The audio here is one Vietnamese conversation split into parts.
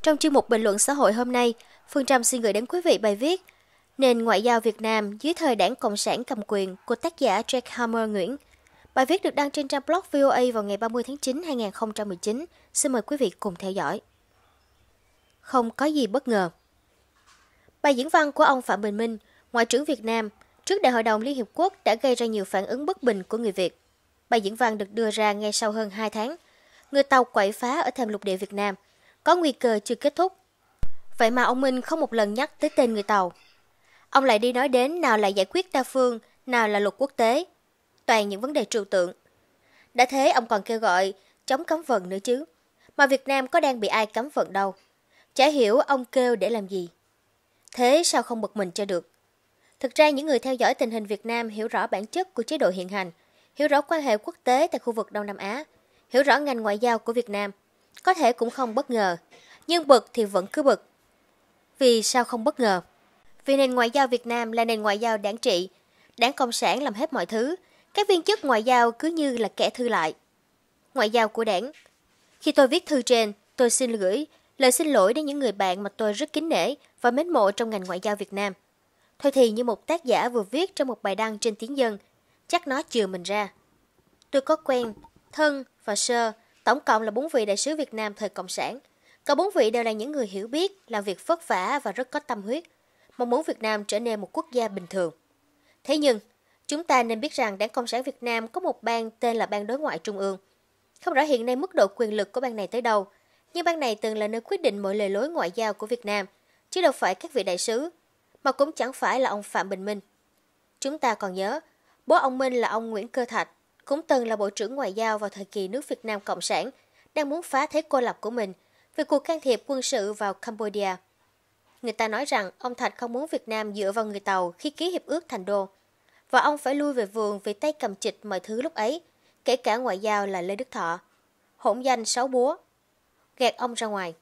Trong chuyên mục bình luận xã hội hôm nay, Phương Trâm xin gửi đến quý vị bài viết Nền ngoại giao Việt Nam dưới thời Đảng Cộng sản cầm quyền của tác giả Jack Hammer Nguyễn. Bài viết được đăng trên trang blog VOA vào ngày 30 tháng 9 2019. Xin mời quý vị cùng theo dõi. Không có gì bất ngờ. Bài diễn văn của ông Phạm Bình Minh, Ngoại trưởng Việt Nam, trước Đại hội đồng Liên Hiệp Quốc đã gây ra nhiều phản ứng bất bình của người Việt. Bài diễn văn được đưa ra ngay sau hơn 2 tháng. Người Tàu quậy phá ở thềm lục địa Việt Nam, có nguy cơ chưa kết thúc. Vậy mà ông Minh không một lần nhắc tới tên người Tàu. Ông lại đi nói đến nào là giải quyết đa phương, nào là luật quốc tế. Toàn những vấn đề trừu tượng. Đã thế ông còn kêu gọi chống cấm vận nữa chứ. Mà Việt Nam có đang bị ai cấm vận đâu. Chả hiểu ông kêu để làm gì. Thế sao không bực mình cho được. Thực ra những người theo dõi tình hình Việt Nam hiểu rõ bản chất của chế độ hiện hành, hiểu rõ quan hệ quốc tế tại khu vực Đông Nam Á, hiểu rõ ngành ngoại giao của Việt Nam. Có thể cũng không bất ngờ, nhưng bực thì vẫn cứ bực. Vì sao không bất ngờ? Vì nền ngoại giao Việt Nam là nền ngoại giao đảng trị, Đảng Cộng sản làm hết mọi thứ, các viên chức ngoại giao cứ như là kẻ thư lại. Ngoại giao của đảng. Khi tôi viết thư trên, tôi xin gửi lời xin lỗi đến những người bạn mà tôi rất kính nể và mến mộ trong ngành ngoại giao Việt Nam. Thôi thì như một tác giả vừa viết trong một bài đăng trên Tiếng Dân, chắc nó chừa mình ra. Tôi có quen, thân và sơ, tổng cộng là 4 vị đại sứ Việt Nam thời Cộng sản. Cả 4 vị đều là những người hiểu biết, làm việc vất vả và rất có tâm huyết, mong muốn Việt Nam trở nên một quốc gia bình thường. Thế nhưng, chúng ta nên biết rằng Đảng Cộng sản Việt Nam có một ban tên là Ban Đối ngoại Trung ương. Không rõ hiện nay mức độ quyền lực của ban này tới đâu, nhưng ban này từng là nơi quyết định mọi lề lối ngoại giao của Việt Nam, chứ đâu phải các vị đại sứ, mà cũng chẳng phải là ông Phạm Bình Minh. Chúng ta còn nhớ, bố ông Minh là ông Nguyễn Cơ Thạch, cũng từng là Bộ trưởng Ngoại giao vào thời kỳ nước Việt Nam Cộng sản, đang muốn phá thế cô lập của mình về cuộc can thiệp quân sự vào Cambodia. Người ta nói rằng ông Thạch không muốn Việt Nam dựa vào người Tàu khi ký hiệp ước Thành Đô, và ông phải lui về vườn vì tay cầm chịch mọi thứ lúc ấy, kể cả ngoại giao là Lê Đức Thọ. Hỗn danh Sáu Búa. Gạt ông ra ngoài.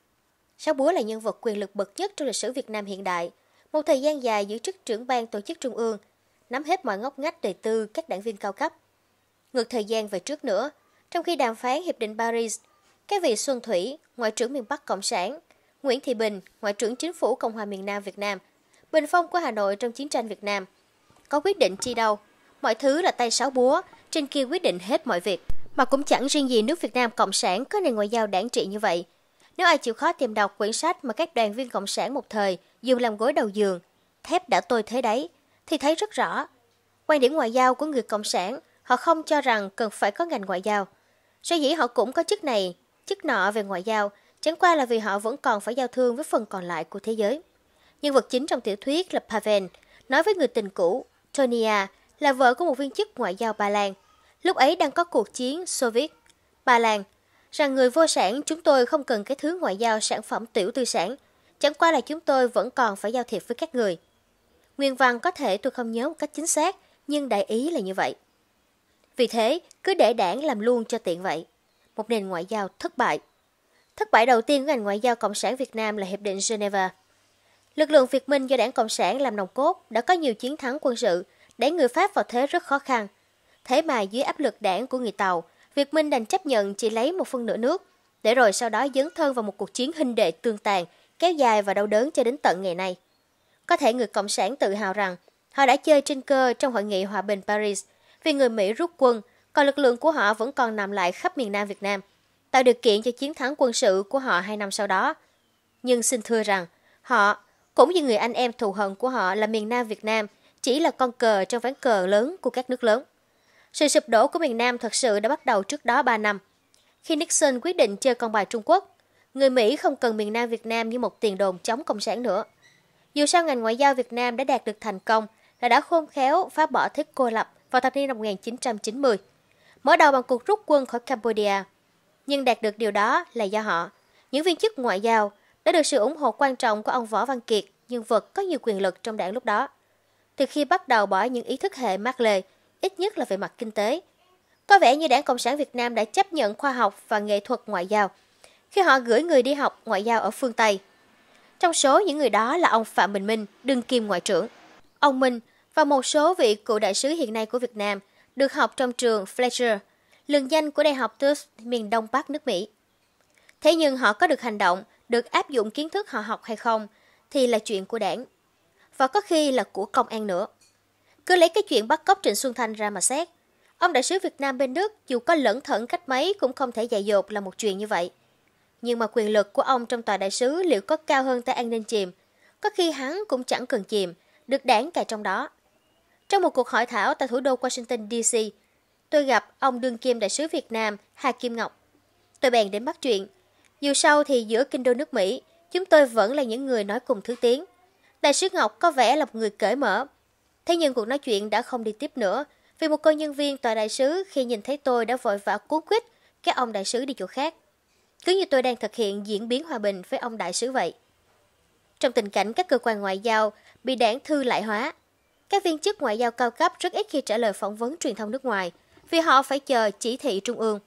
Sáu Búa là nhân vật quyền lực bậc nhất trong lịch sử Việt Nam hiện đại, một thời gian dài giữ chức trưởng ban tổ chức trung ương, nắm hết mọi ngóc ngách đời tư các đảng viên cao cấp. Ngược thời gian về trước nữa, trong khi đàm phán Hiệp định Paris, các vị Xuân Thủy, Ngoại trưởng miền Bắc Cộng sản, Nguyễn Thị Bình, Ngoại trưởng Chính phủ Cộng hòa miền Nam Việt Nam, Bình Phong của Hà Nội trong chiến tranh Việt Nam, có quyết định chi đâu, mọi thứ là tay Sáu Búa, trên kia quyết định hết mọi việc. Mà cũng chẳng riêng gì nước Việt Nam Cộng sản có nền ngoại giao đảng trị như vậy. Nếu ai chịu khó tìm đọc quyển sách mà các đoàn viên Cộng sản một thời dùng làm gối đầu giường, thép đã tôi thế đấy, thì thấy rất rõ. Quan điểm ngoại giao của người Cộng sản, họ không cho rằng cần phải có ngành ngoại giao. Sở dĩ họ cũng có chức này, chức nọ về ngoại giao, chẳng qua là vì họ vẫn còn phải giao thương với phần còn lại của thế giới. Nhân vật chính trong tiểu thuyết là Pavel, nói với người tình cũ, Tonia, là vợ của một viên chức ngoại giao Ba Lan. Lúc ấy đang có cuộc chiến Xô-viết. Ba Lan, rằng người vô sản chúng tôi không cần cái thứ ngoại giao sản phẩm tiểu tư sản, chẳng qua là chúng tôi vẫn còn phải giao thiệp với các người. Nguyên văn có thể tôi không nhớ một cách chính xác, nhưng đại ý là như vậy. Vì thế, cứ để đảng làm luôn cho tiện vậy. Một nền ngoại giao thất bại. Thất bại đầu tiên của ngành ngoại giao Cộng sản Việt Nam là Hiệp định Geneva. Lực lượng Việt Minh do Đảng Cộng sản làm nòng cốt đã có nhiều chiến thắng quân sự, đẩy người Pháp vào thế rất khó khăn. Thế mà dưới áp lực đảng của người Tàu, Việt Minh đành chấp nhận chỉ lấy 1/4 nước, để rồi sau đó dấn thân vào một cuộc chiến huynh đệ tương tàn, kéo dài và đau đớn cho đến tận ngày nay. Có thể người Cộng sản tự hào rằng họ đã chơi trên cơ trong hội nghị hòa bình Paris vì người Mỹ rút quân, còn lực lượng của họ vẫn còn nằm lại khắp miền Nam Việt Nam, tạo điều kiện cho chiến thắng quân sự của họ 2 năm sau đó. Nhưng xin thưa rằng, họ, cũng như người anh em thù hận của họ là miền Nam Việt Nam, chỉ là con cờ trong ván cờ lớn của các nước lớn. Sự sụp đổ của miền Nam thật sự đã bắt đầu trước đó 3 năm. Khi Nixon quyết định chơi con bài Trung Quốc, người Mỹ không cần miền Nam Việt Nam như một tiền đồn chống Cộng sản nữa. Dù sao ngành ngoại giao Việt Nam đã đạt được thành công là đã khôn khéo phá bỏ thế cô lập vào thập niên năm 1990, mở đầu bằng cuộc rút quân khỏi Cambodia. Nhưng đạt được điều đó là do họ, những viên chức ngoại giao, đã được sự ủng hộ quan trọng của ông Võ Văn Kiệt, nhân vật có nhiều quyền lực trong đảng lúc đó. Từ khi bắt đầu bỏ những ý thức hệ Mác Lê, ít nhất là về mặt kinh tế, có vẻ như Đảng Cộng sản Việt Nam đã chấp nhận khoa học và nghệ thuật ngoại giao khi họ gửi người đi học ngoại giao ở phương Tây. Trong số những người đó là ông Phạm Bình Minh, đương kim ngoại trưởng. Ông Minh và một số vị cựu đại sứ hiện nay của Việt Nam được học trong trường Fletcher, lừng danh của Đại học Tufts miền Đông Bắc nước Mỹ. Thế nhưng họ có được hành động được áp dụng kiến thức họ học hay không thì là chuyện của đảng, và có khi là của công an nữa. Cứ lấy cái chuyện bắt cóc Trịnh Xuân Thanh ra mà xét. Ông đại sứ Việt Nam bên Đức dù có lẩn thận cách mấy cũng không thể dại dột là một chuyện như vậy. Nhưng mà quyền lực của ông trong tòa đại sứ liệu có cao hơn tay an ninh chìm? Có khi hắn cũng chẳng cần chìm, được đảng cài trong đó. Trong một cuộc hội thảo tại thủ đô Washington DC, tôi gặp ông đương kim đại sứ Việt Nam Hà Kim Ngọc. Tôi bèn đến bắt chuyện. Dù sao thì giữa kinh đô nước Mỹ, chúng tôi vẫn là những người nói cùng thứ tiếng. Đại sứ Ngọc có vẻ là một người cởi mở. Thế nhưng cuộc nói chuyện đã không đi tiếp nữa, vì một cô nhân viên tòa đại sứ khi nhìn thấy tôi đã vội vã cuốn quýt các ông đại sứ đi chỗ khác. Cứ như tôi đang thực hiện diễn biến hòa bình với ông đại sứ vậy. Trong tình cảnh các cơ quan ngoại giao bị đảng thư lại hóa, các viên chức ngoại giao cao cấp rất ít khi trả lời phỏng vấn truyền thông nước ngoài vì họ phải chờ chỉ thị trung ương.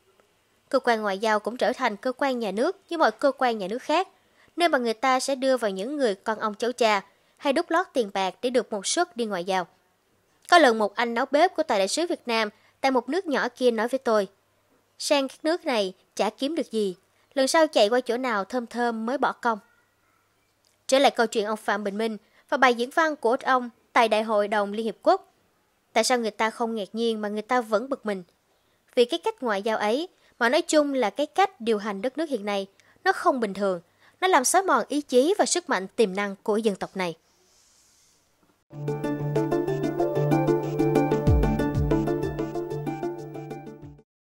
Cơ quan ngoại giao cũng trở thành cơ quan nhà nước như mọi cơ quan nhà nước khác, nơi mà người ta sẽ đưa vào những người con ông cháu cha hay đút lót tiền bạc để được một suất đi ngoại giao. Có lần một anh nấu bếp của tòa đại sứ Việt Nam tại một nước nhỏ kia nói với tôi, sang các nước này chả kiếm được gì, lần sau chạy qua chỗ nào thơm thơm mới bỏ công. Trở lại câu chuyện ông Phạm Bình Minh và bài diễn văn của ông tại Đại hội đồng Liên Hiệp Quốc. Tại sao người ta không ngạc nhiên mà người ta vẫn bực mình? Vì cái cách ngoại giao ấy, mà nói chung là cái cách điều hành đất nước hiện nay, nó không bình thường. Nó làm xói mòn ý chí và sức mạnh tiềm năng của dân tộc này.